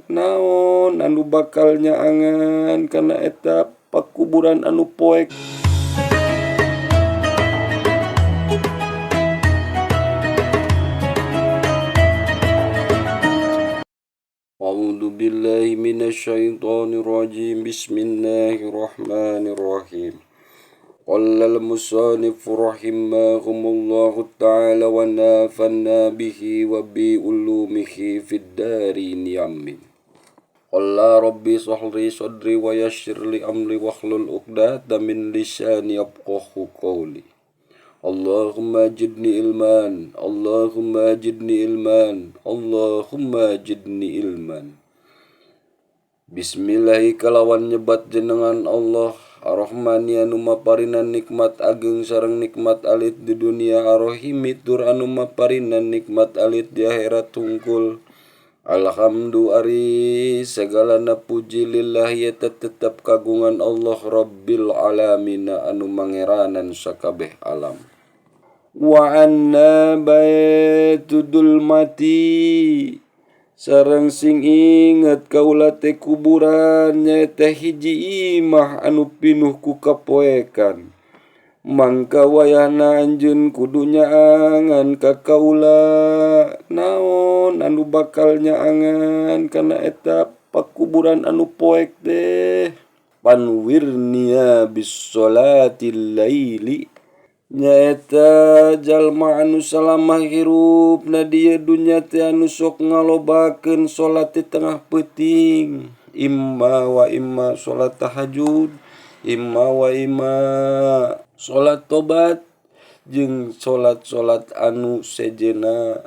naon anu bakal nyaangan kana eta pakuburan anu poek. A'udzu billahi minasyaitonir rajim. Bismillahirrahmanirrahim. Qala al-musannif rahimahumullahu ta'ala wa nafanna bihi wa bi ulumihi fid darin amin. Qala rabbi shrah sadri wa yassir li amri wahlul 'uqdatam min lisani yafqahu qawli. Allahumma jidni ilman, Allahumma jidni ilman, Allahumma jidni ilman. Bismillahi kalawan nyebat jenengan Allah Ar-Rahmani anu maparinan nikmat ageng sareng nikmat alit di dunia, Ar-Rahimi tur anu maparinan nikmat alit di akhirat tungkul. Alhamdu ari segalana puji lillahi eta tetep kagungan Allah Rabbil alamin anu mangeranan sakabeh alam. Wa anna baitudul mati sareng sing inget kaula teh kuburan nyaeta hiji imah anu pinuh ku kapoekan. Mangka wayahna anjeun kudu nyaangan ka kaula naon anu bakal nyaangan kana eta pakuburan anu poek teh. Panwirnia bis sholatil laili nyaeta jalma anu salamah hirupna di dunya teh anu sok ngalobakeun salat di tengah peuting, imma wa imma salat tahajud, imma wa imma salat tobat jeung salat-salat anu sejenna